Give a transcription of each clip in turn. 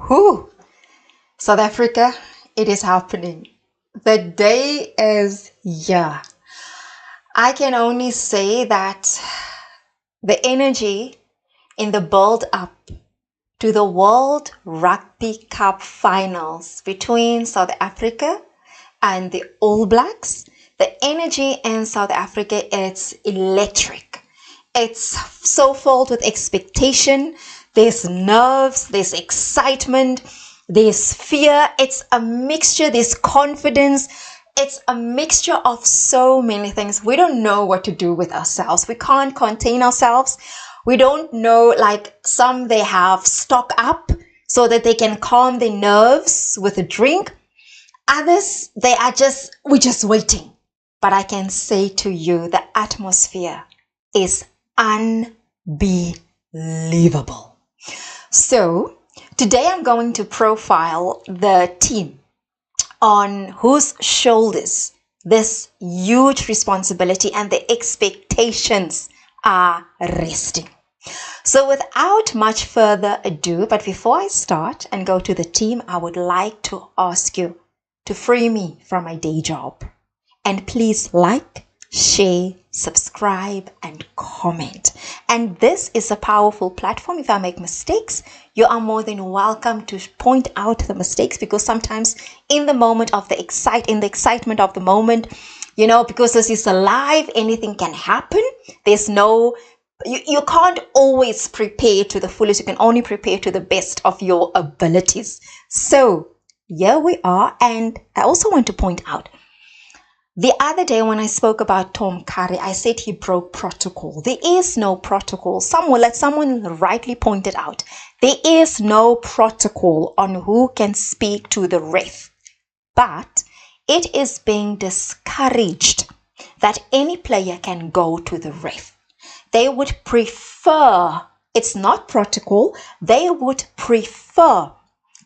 Whew. South Africa, it is happening. The day is here. I can only say that the energy in the build up to the World Rugby Cup Finals between South Africa and the All Blacks, the energy in South Africa, it's electric. It's so filled with expectation. There's nerves, there's excitement, there's fear. It's a mixture, there's confidence. It's a mixture of so many things. We don't know what to do with ourselves. We can't contain ourselves. We don't know, like some, they have stock up so that they can calm their nerves with a drink. Others, we're just waiting. But I can say to you, the atmosphere is unbelievable. So today I'm going to profile the team on whose shoulders this huge responsibility and the expectations are resting. So without much further ado, but before I start and go to the team, I would like to ask you to free me from my day job. And please like, share, subscribe, and comment. And this is a powerful platform. If I make mistakes, you are more than welcome to point out the mistakes, because sometimes in the moment of the excitement of the moment, you know, because this is alive, anything can happen. There's no, you can't always prepare to the fullest. You can only prepare to the best of your abilities. So here we are. And I also want to point out, the other day when I spoke about Tom Curry, I said he broke protocol. There is no protocol. Someone rightly pointed out, there is no protocol on who can speak to the ref. But it is being discouraged that any player can go to the ref. They would prefer, it's not protocol, they would prefer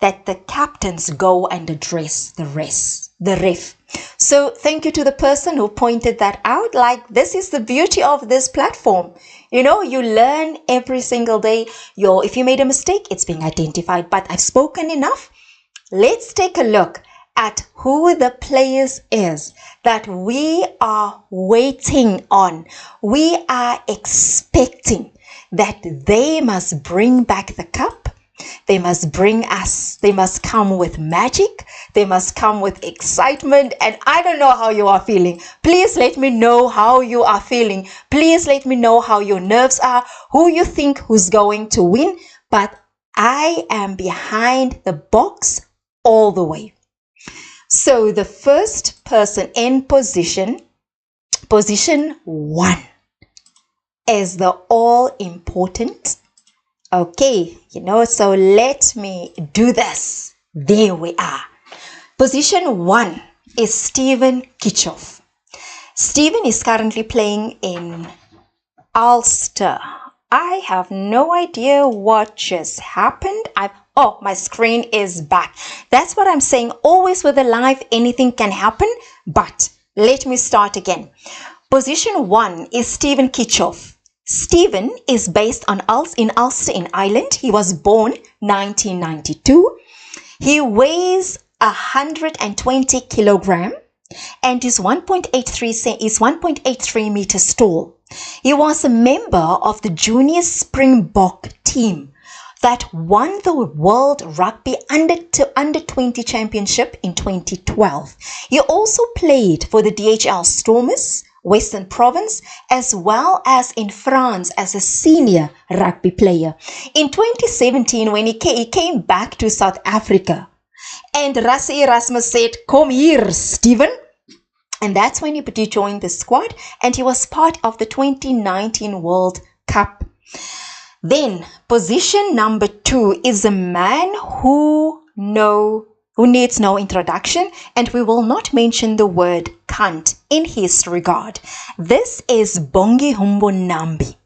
that the captains go and address the ref. So thank you to the person who pointed that out. Like, this is the beauty of this platform. You know, you learn every single day. If you made a mistake, it's being identified. But I've spoken enough. Let's take a look at who the players is that we are waiting on. We are expecting that they must bring back the cup. They must they must come with magic. They must come with excitement. And I don't know how you are feeling. Please let me know how you are feeling. Please let me know how your nerves are, who you think who's going to win. But I am behind the box all the way. So the first person in position 1, is the all-important. Okay, so let me do this. There we are. Position 1 is Steven Kitchoff. Steven is currently playing in Ulster. I have no idea what just happened. Oh, my screen is back. That's what I'm saying. Always with the live, anything can happen. But let me start again. Position 1 is Steven Kitchoff. Steven is based in Ulster in Ireland. He was born 1992. He weighs 120 kilogram and is 1.83 meters tall. He was a member of the junior Springbok team that won the World Rugby Under 20 Championship in 2012. He also played for the DHL Stormers, Western Province, as well as in France as a senior rugby player. In 2017, when he came back to South Africa, and Rassie Erasmus said, "Come here, Steven." And that's when he joined the squad, and he was part of the 2019 World Cup. Then position number 2 is a man who needs no introduction, and we will not mention the word cunt in his regard. This is Bongi Mbonambi.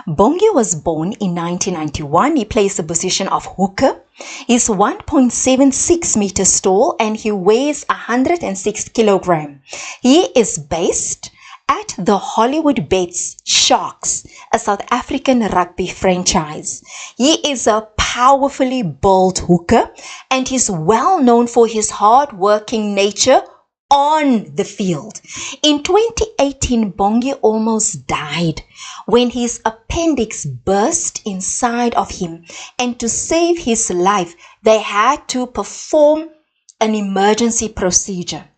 Bongi was born in 1991. He plays the position of hooker. He's 1.76 meters tall and he weighs 106 kilogram. He is based at the Hollywood Bets Sharks, a South African rugby franchise. He is a powerfully built hooker, and he's well known for his hard-working nature on the field. In 2018, Bongi almost died when his appendix burst inside of him, and to save his life, they had to perform an emergency procedure.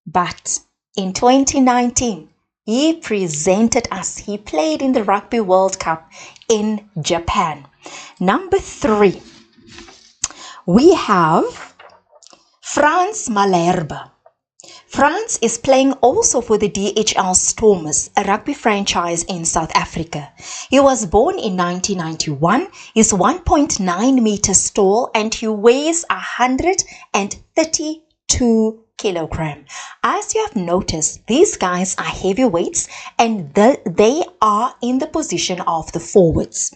But in 2019, he presented us. He played in the Rugby World Cup in Japan. Number 3, we have Frans Malherbe. Frans is playing also for the DHL Stormers, a rugby franchise in South Africa. He was born in 1991, is 1.9 meters tall, and he weighs 132 kilograms. As you have noticed, these guys are heavyweights, and they are in the position of the forwards.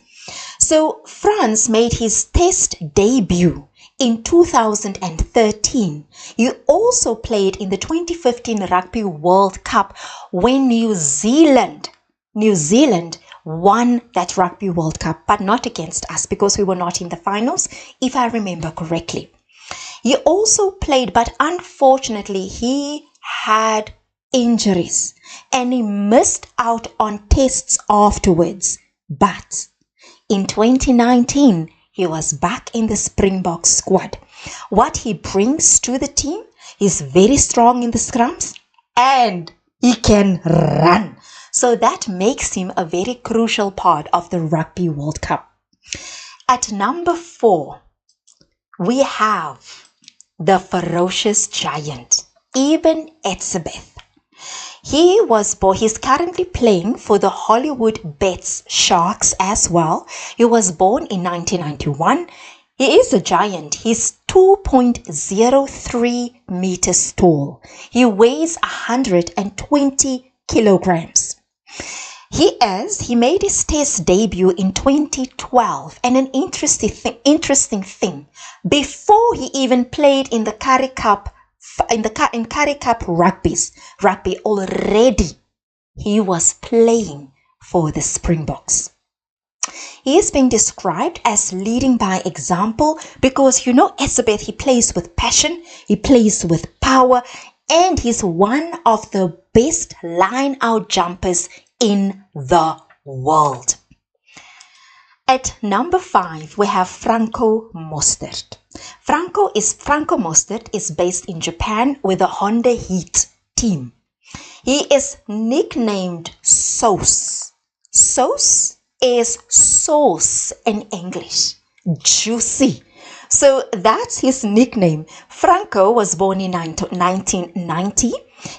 So Frans made his test debut in 2013. He also played in the 2015 Rugby World Cup when New Zealand won that Rugby World Cup, but not against us because we were not in the finals, if I remember correctly. He also played, but unfortunately he had injuries and he missed out on tests afterwards. But in 2019, he was back in the Springbok squad. What he brings to the team, he's very strong in the scrums and he can run. So that makes him a very crucial part of the Rugby World Cup. At number 4, we have the ferocious giant, Eben Etzebeth. He's currently playing for the Hollywood Bets Sharks as well. He was born in 1991. He is a giant. He's 2.03 meters tall. He weighs 120 kilograms. He made his test debut in 2012, and an interesting thing, before he even played in the Currie Cup, in Currie Cup rugby already, he was playing for the Springboks. He is being described as leading by example because, you know, Etzebeth, he plays with passion, he plays with power, and he's one of the best line-out jumpers in the world. At number 5, we have Franco Mostert. Franco Mostert is based in Japan with the Honda Heat team. He is nicknamed Sauce. Sauce is sauce in English, juicy. So that's his nickname. Franco was born in 1990.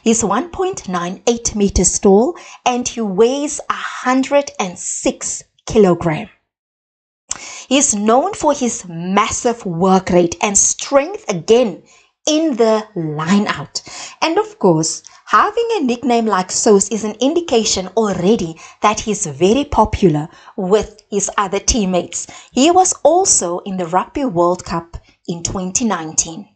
He's 1.98 meters tall and he weighs 106 kilograms. He's known for his massive work rate and strength again in the line out. And of course, having a nickname like Sauce is an indication already that he's very popular with his other teammates. He was also in the Rugby World Cup in 2019.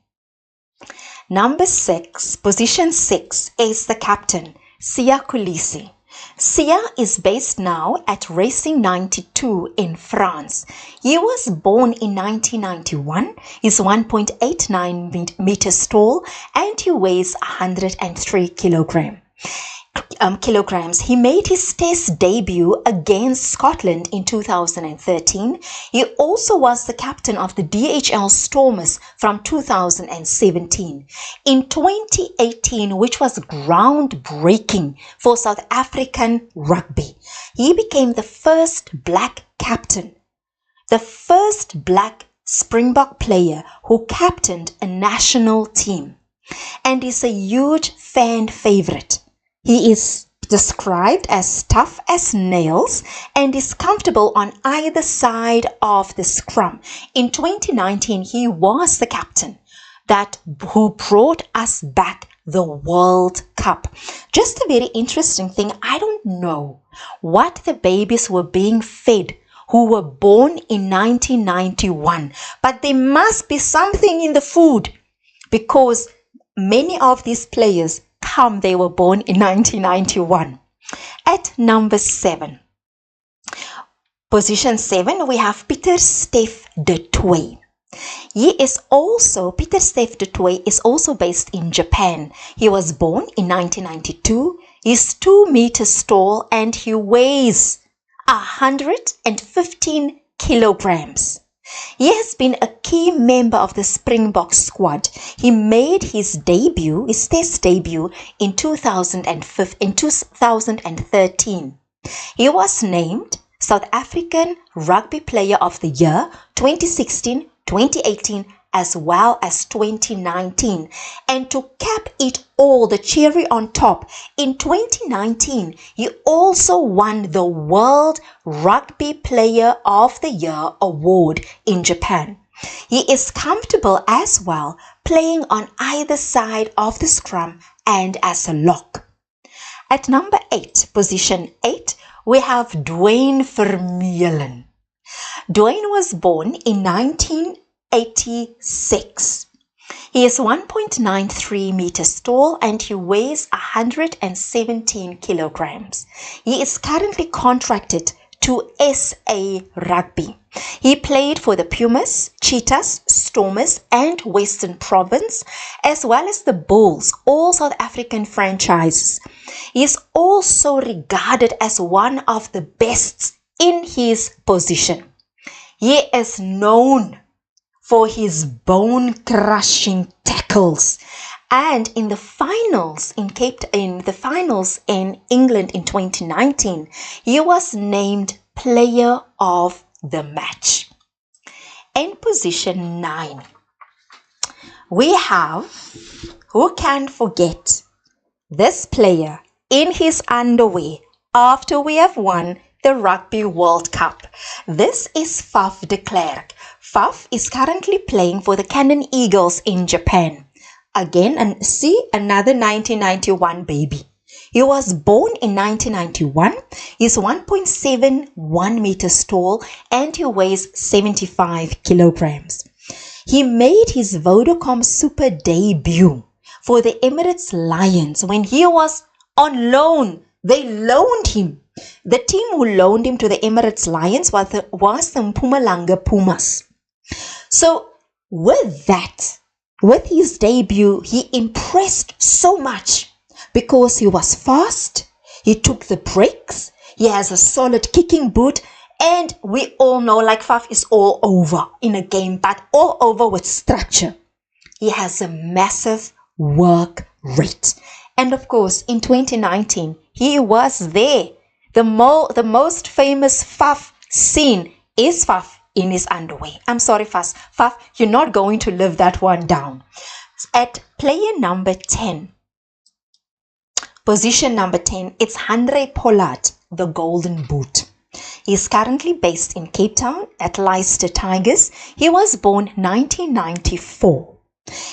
Number 6, position 6 is the captain, Siya Kolisi. Siya is based now at Racing 92 in France. He was born in 1991. He's 1.89 meters tall and he weighs 103 kilograms. He made his test debut against Scotland in 2013. He also was the captain of the DHL Stormers from 2017. In 2018, which was groundbreaking for South African rugby, he became the first black captain, the first black Springbok player who captained a national team, and is a huge fan favorite. He is described as tough as nails and is comfortable on either side of the scrum. In 2019, he was the captain who brought us back the World Cup. Just a very interesting thing. I don't know what the babies were being fed who were born in 1991, but there must be something in the food because many of these players they were born in 1991. At number 7, Position 7, we have Pieter Steph de Toey. Pieter Steph de Toey is also based in Japan. He was born in 1992. He's 2 meters tall and he weighs 115 kilograms. He has been a key member of the Springbok squad. He made his test debut in 2013. He was named South African Rugby Player of the Year 2016, 2018, as well as 2019. And to cap it all, the cherry on top, in 2019, he also won the World Rugby Player of the Year award in Japan. He is comfortable as well playing on either side of the scrum and as a lock. At number 8, position 8, we have Duane Vermeulen. Duane was born in 1986. He is 1.93 meters tall and he weighs 117 kilograms. He is currently contracted to SA Rugby. He played for the Pumas, Cheetahs, Stormers and Western Province, as well as the Bulls, all South African franchises. He is also regarded as one of the best in his position. He is known for his bone-crushing tackles. And in the finals in England in 2019, he was named Player of the Match. In position 9, we have, who can forget, this player in his underwear after we have won the Rugby World Cup. This is Faf de Klerk. Faf is currently playing for the Canon Eagles in Japan. Again, and see, another 1991 baby. He was born in 1991. He's 1.71 meters tall and he weighs 75 kilograms. He made his Vodacom Super debut for the Emirates Lions when he was on loan. They loaned him. The team who loaned him to the Emirates Lions was the Mpumalanga Pumas. So with his debut, he impressed so much because he was fast, he took the breaks, he has a solid kicking boot, and we all know like Faf is all over in a game, but all over with structure. He has a massive work rate. And of course, in 2019, he was there. The most famous Faf scene is Faf in his underwear. I'm sorry, Faf, you're not going to live that one down. At player number 10, position number 10, it's Handré Pollard, the Golden Boot. He is currently based in Cape Town at Leicester Tigers. He was born 1994.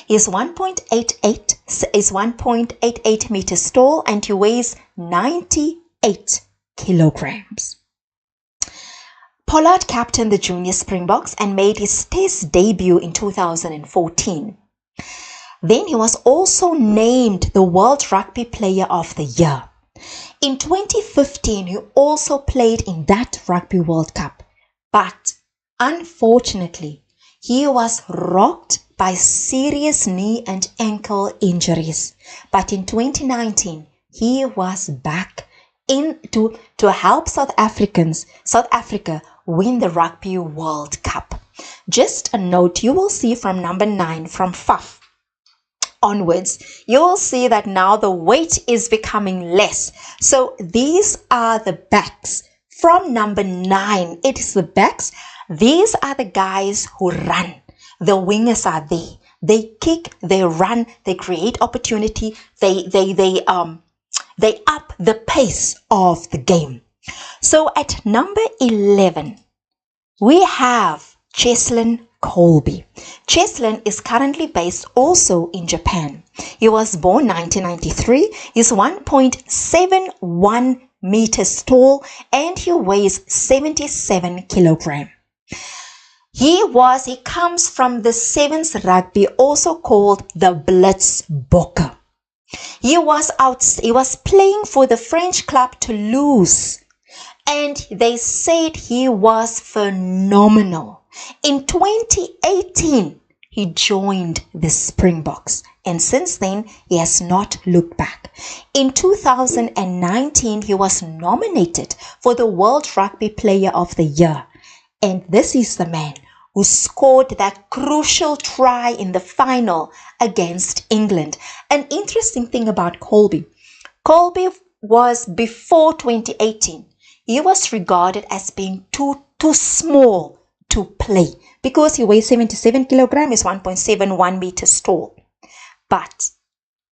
He is 1.88 meters tall and he weighs 98 kilograms. Pollard captained the junior Springboks and made his test debut in 2014. Then he was also named the World Rugby Player of the Year. In 2015, he also played in that Rugby World Cup, but unfortunately, he was rocked by serious knee and ankle injuries. But in 2019, he was back to help South Africa win the Rugby World Cup. Just a note, you will see from number 9, from Faf onwards, you will see that now the weight is becoming less. So these are the backs. From number 9, it is the backs. These are the guys who run. The wingers are there. They kick, they run, they create opportunity, they up the pace of the game. So at number 11, we have Cheslin Kolbe. Cheslin is currently based also in Japan. He was born 1993. He's 1.71 meters tall and he weighs 77 kilograms. He comes from the Sevens Rugby, also called the Blitzbokke. He was playing for the French club Toulouse and they said he was phenomenal. In 2018, he joined the Springboks, and since then, he has not looked back. In 2019, he was nominated for the World Rugby Player of the Year, and this is the man who scored that crucial try in the final against England. An interesting thing about Kolbe was, before 2018, he was regarded as being too small to play because he weighs 77 kilograms, is 1.71 meters tall. But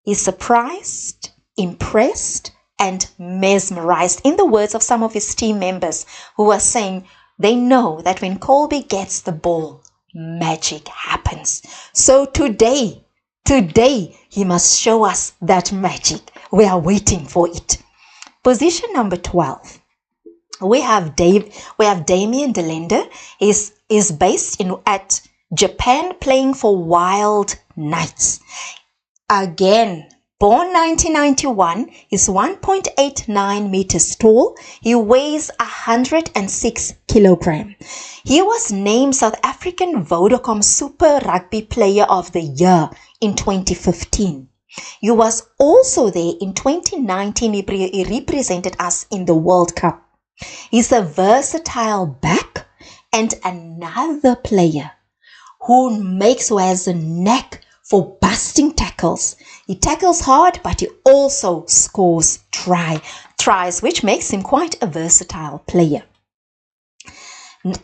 he surprised, impressed, and mesmerized, in the words of some of his team members who were saying they know that when Kolbe gets the ball, magic happens. So today he must show us that magic. We are waiting for it. Position number 12. We have Damian is based at Japan, playing for Wild Knights. Again, born 1991, is 1.89 meters tall. He weighs 106 kilograms. He was named South African Vodacom Super Rugby Player of the Year in 2015. He was also there in 2019. He represented us in the World Cup. He's a versatile back and another player who has a knack for busting tackles. He tackles hard, but he also scores tries, which makes him quite a versatile player.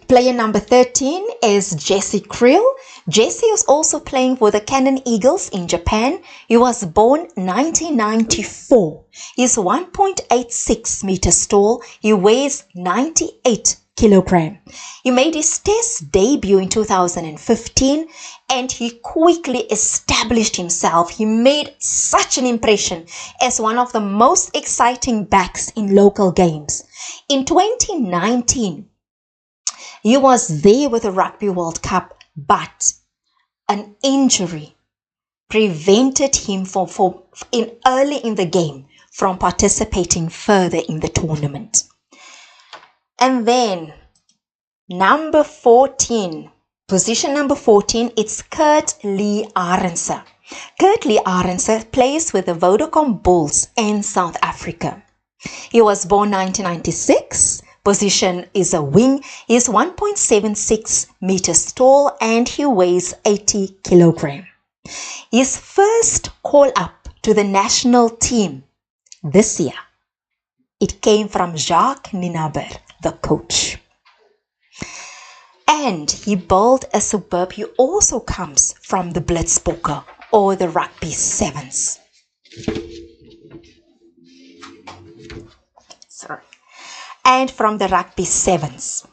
Player number 13 is Jesse Kriel. Jesse is also playing for the Cannon Eagles in Japan. He was born 1994. He's 1.86 meters tall. He weighs 98 kilograms. He made his test debut in 2015 and he quickly established himself. He made such an impression as one of the most exciting backs in local games. In 2019, he was there with the Rugby World Cup, but an injury prevented him early in the game from participating further in the tournament. And then number 14, position number 14, it's Kurt Lee Arendse. Kurt Lee Arendse plays with the Vodacom Bulls in South Africa. He was born 1996. Position is a wing. He is 1.76 meters tall and he weighs 80 kilograms. His first call up to the national team this year, it came from Jacques Nienaber, the coach. And he bowled a superb. He also comes from the Blitzbokke or the Rugby Sevens. Sorry. And from the Rugby Sevens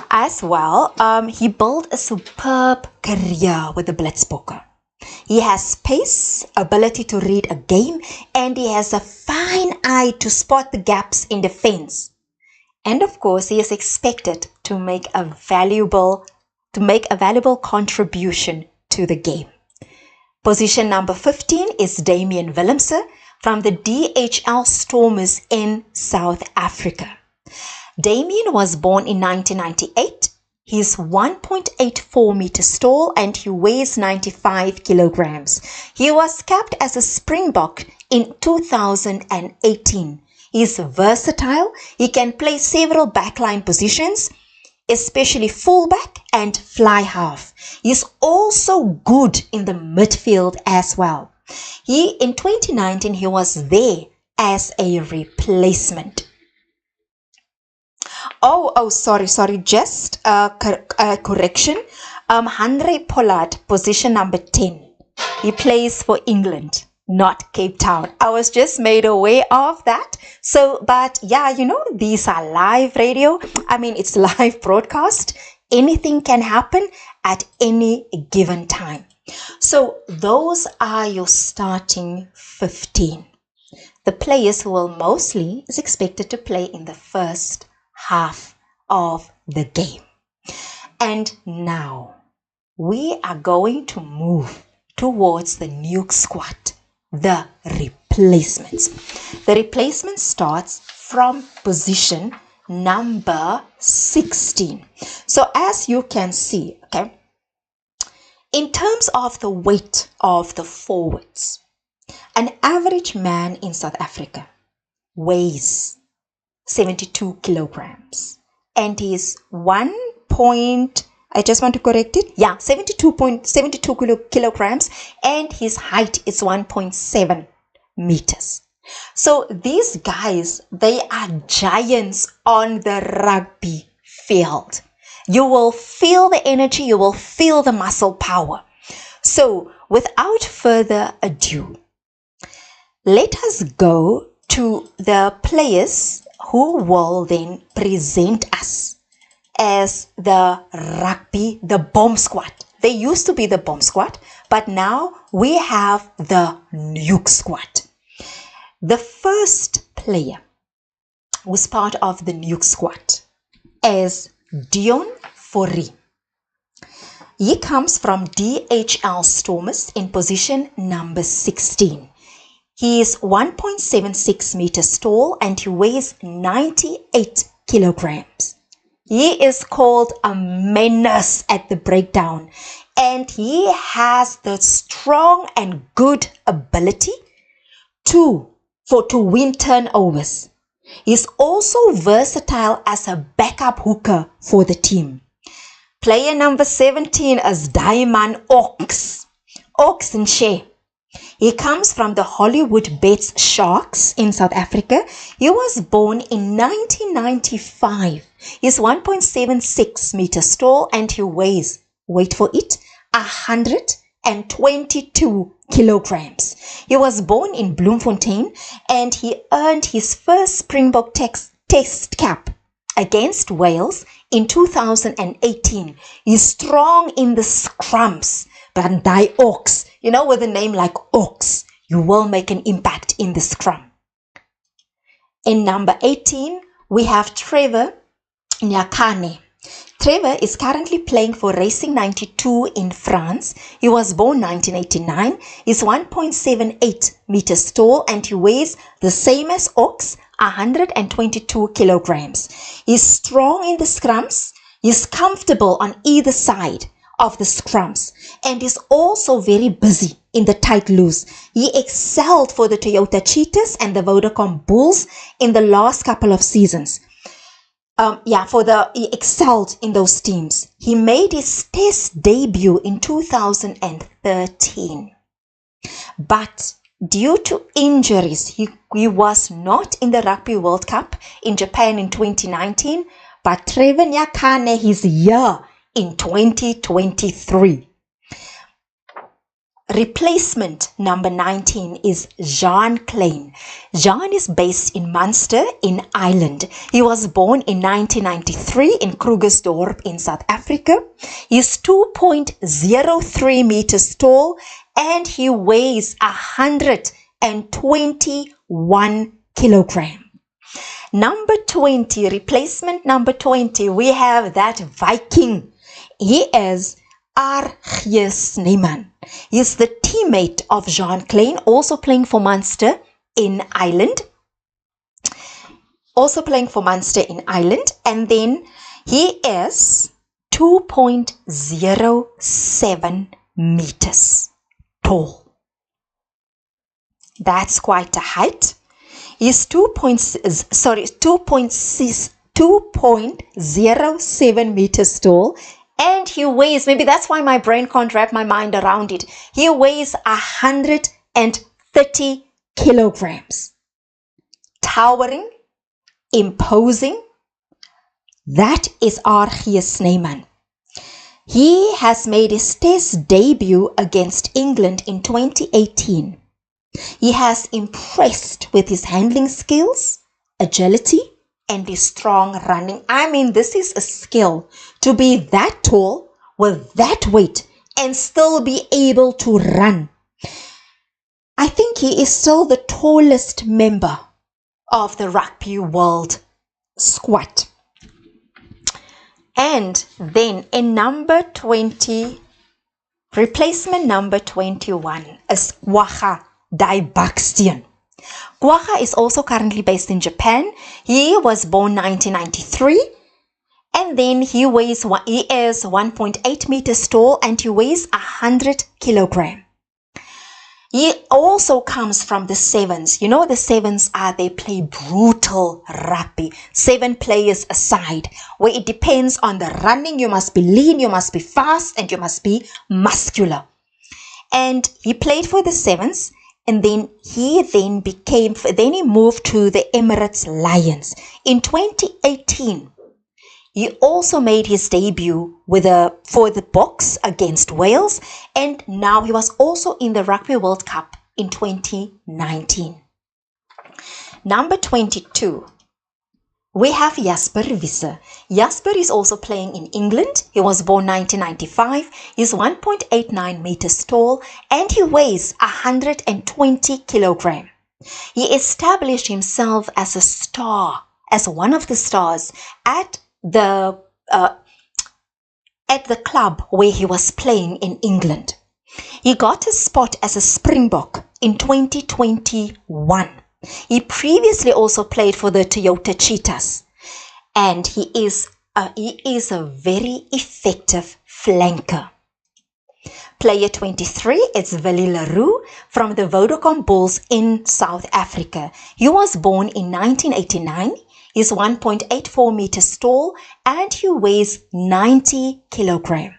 as well. He built a superb career with the Blitzbokke. He has pace, ability to read a game, and he has a fine eye to spot the gaps in defense. And of course, he is expected to make a valuable contribution to the game. Position number 15 is Damian Willemse from the DHL Stormers in South Africa. Damian was born in 1998. He's 1.84 meters tall and he weighs 95 kilograms. He was capped as a Springbok in 2018. He's versatile. He can play several backline positions, especially fullback and fly half. He's also good in the midfield as well. In 2019, he was there as a replacement. Sorry, just a correction. Henry Pollard, position number 10. He plays for England, not Cape Town. I was just made aware of that. But yeah, these are live radio. It's live broadcast. Anything can happen at any given time. So those are your starting 15. The players who is expected to play in the first half of the game. And now we are going to move towards the nuke squad, the replacements. The replacement starts from position number 16. So as you can see, okay, in terms of the weight of the forwards, an average man in South Africa weighs 72 kilograms and is 72 kilograms, and his height is 1.7 meters. So these guys, they are giants on the rugby field. You will feel the energy, you will feel the muscle power. So without further ado, let us go to the players who will then present us as the bomb squad. They used to be the bomb squad, but now we have the nuke squad. The first player was part of the nuke squad is Dion Fourie. He comes from DHL Stormers in position number 16. He is 1.76 meters tall and he weighs 98 kilograms. He is called a menace at the breakdown, and he has the strong and good ability to win turnovers. He's also versatile as a backup hooker for the team. Player number 17 is Damian Ox and Shea. He comes from the Hollywood Bets Sharks in South Africa. He was born in 1995. He's 1.76 meters tall and he weighs, wait for it, 122 kilograms. He was born in Bloemfontein and he earned his first Springbok test cap against Wales in 2018. He's strong in the scrums, but die Ox, with a name like Ox, you will make an impact in the scrum. In number 18, we have Trevor Nyakane. Trevor is currently playing for Racing 92 in France. He was born 1989. He's 1.78 meters tall and he weighs the same as Ox, 122 kilograms. He's strong in the scrums. He's comfortable on either side of the scrums and is also very busy in the tight loose. He excelled for the Toyota Cheetahs and the Vodacom Bulls in the last couple of seasons. He excelled in those teams. He made his test debut in 2013. But due to injuries, he was not in the Rugby World Cup in Japan in 2019. But Trevor Nyakane, he's here in 2023. Replacement number 19 is Jean Klein. Jean is based in Munster in Ireland. He was born in 1993 in Krugersdorp in South Africa. He's 2.03 meters tall and he weighs 121 kilograms. Number 20, replacement number 20, we have that Viking. He is Ardie Savea. He's the teammate of Jean Klein, also playing for Munster in Ireland. And then he is 2.07 meters tall. That's quite a height. He's 2.07 meters tall. And he weighs, maybe that's why my brain can't wrap my mind around it. He weighs 130 kilograms. Towering, imposing. That is Ardie Savea. He has made his test debut against England in 2018. He has impressed with his handling skills, agility, and his strong running. I mean, this is a skill to be that tall with that weight and still be able to run. I think he is still the tallest member of the Rugby World squad. And then in number 20, replacement number 21 is Wacha Dai Buxton. Kwaga is also currently based in Japan. He was born 1993. And then he is 1.8 meters tall and he weighs 100 kilograms. He also comes from the sevens. You know the sevens they play brutal rugby. 7 players aside, where it depends on the running. You must be lean, you must be fast, and you must be muscular. And he played for the sevens, and then he moved to the Emirates Lions. In 2018, he also made his debut for the Boks against Wales, and now he was also in the Rugby World Cup in 2019. Number 22, we have Jasper Wiese. Jasper is also playing in England. He was born 1995. He's 1.89 meters tall and he weighs 120 kilograms. He established himself as a star, as one of the stars at the club where he was playing in England. He got a spot as a Springbok in 2021. He previously also played for the Toyota Cheetahs, and he is a very effective flanker. Player 23 is Willie Leroux from the Vodacom Bulls in South Africa. He was born in 1989. He's 1.84 meters tall and he weighs 90 kilograms.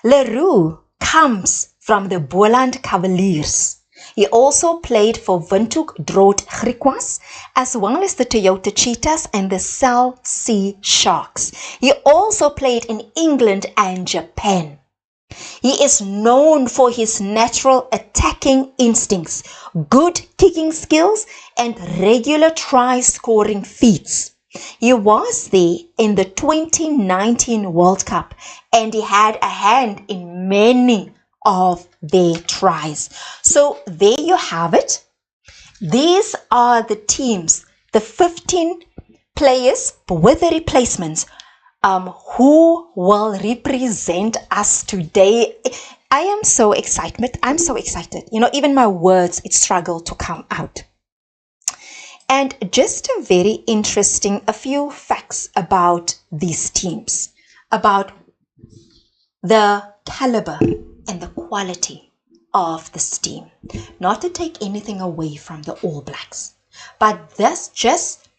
Leroux comes from the Boland Cavaliers. He also played for Windhoek Drood Griquas, as well as the Toyota Cheetahs and the Cell Sea Sharks. He also played in England and Japan. He is known for his natural attacking instincts, good kicking skills, and regular try-scoring feats. He was there in the 2019 World Cup and he had a hand in many of their tries. So there you have it. These are the teams, the 15 players with the replacements who will represent us today. I am so excited. I'm so excited. You know, even my words, it struggle to come out. And just a very interesting, a few facts about these teams, about the caliber and the quality of this team. Not to take anything away from the All Blacks, but this just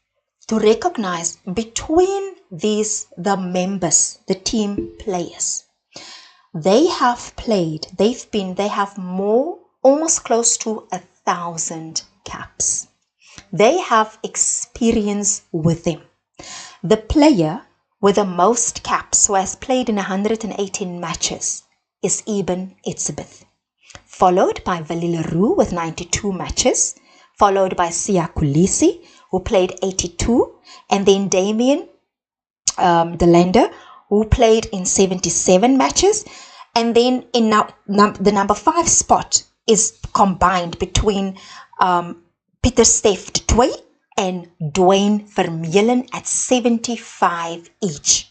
to recognize between the members, the team players. They have played, they have more, almost close to 1,000 caps. They have experience with them. The player with the most caps, who has played in 118 matches, is Eben Etzebeth, followed by Willie Leroux with 92 matches, followed by Siya Kolisi, who played 82, and then Damian the Lander, who played in 77 matches, and then in the number 5 spot is combined between Pieter-Steph du Toit and Dwayne Vermeulen at 75 each.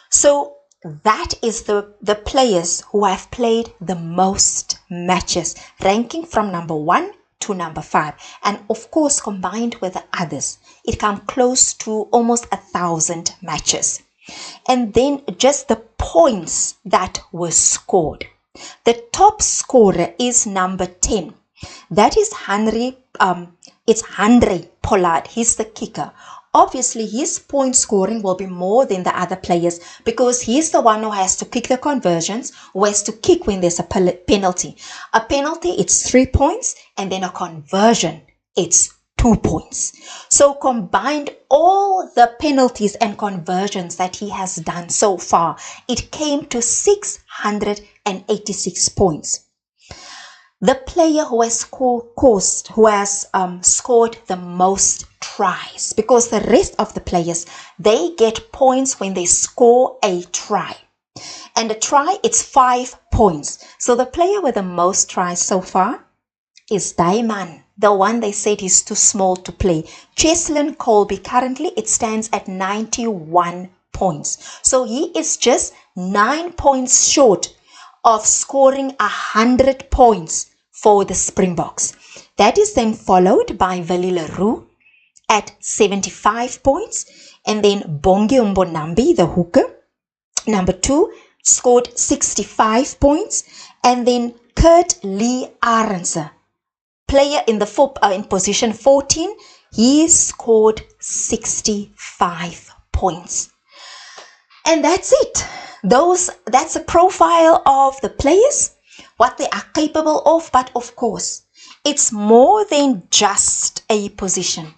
So that is the players who have played the most matches, ranking from number 1 to number 5, and of course combined with the others, it comes close to almost 1,000 matches. And then just the points that were scored. The top scorer is number 10. That is Henry Pollard. He's the kicker. Obviously, his point scoring will be more than the other players because he's the one who has to kick the conversions, who has to kick when there's a penalty. A penalty, it's 3 points, and then a conversion, it's 2 points. So combined all the penalties and conversions that he has done so far, it came to 686 points. The player who has scored the most tries, because the rest of the players, they get points when they score a try. And a try, it's 5 points. So the player with the most tries so far is Damian, the one they said is too small to play. Cheslin Kolbe, currently it stands at 91 points. So he is just 9 points short of scoring 100 points for the Springboks. That is then followed by Willie Leroux at 75 points. And then Bongi Mbonambi, the hooker, number 2, scored 65 points. And then Kurt Lee Arendse, player in in position 14, he scored 65 points. And that's it. That's a profile of the players, what they are capable of. But of course, it's more than just a position.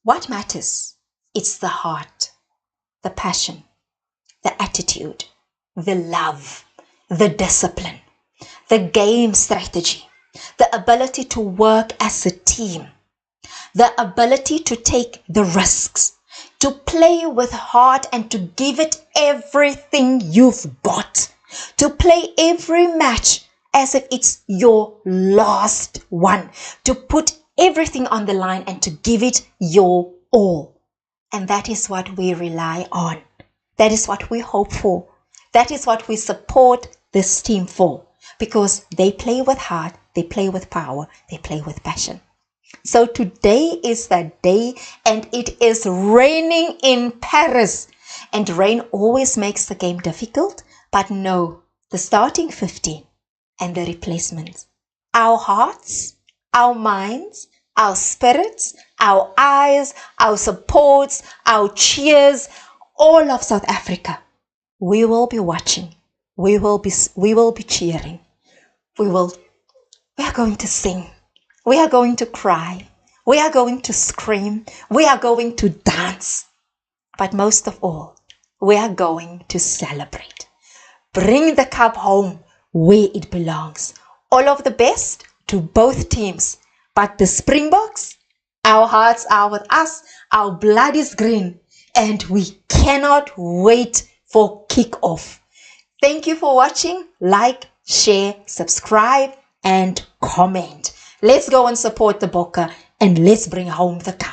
What matters? It's the heart, the passion, the attitude, the love, the discipline, the game strategy, the ability to work as a team, the ability to take the risks, to play with heart and to give it everything you've got, to play every match as if it's your last one, to put everything on the line and to give it your all. And that is what we rely on. That is what we hope for. That is what we support this team for, because they play with heart, they play with power, they play with passion. So today is that day, and it is raining in Paris. And rain always makes the game difficult, but no, the starting 15 and the replacements. Our hearts, our minds, our spirits, our eyes, our supports, our cheers, all of South Africa. We will be watching. We will be cheering. We are going to sing. We are going to cry. We are going to scream. We are going to dance. But most of all, we are going to celebrate. Bring the cup home where it belongs. All of the best to both teams. But the Springboks, our hearts are with us. Our blood is green. And we cannot wait for kickoff. Thank you for watching. Like, share, subscribe, and comment. Let's go and support the Bokke, and let's bring home the cup.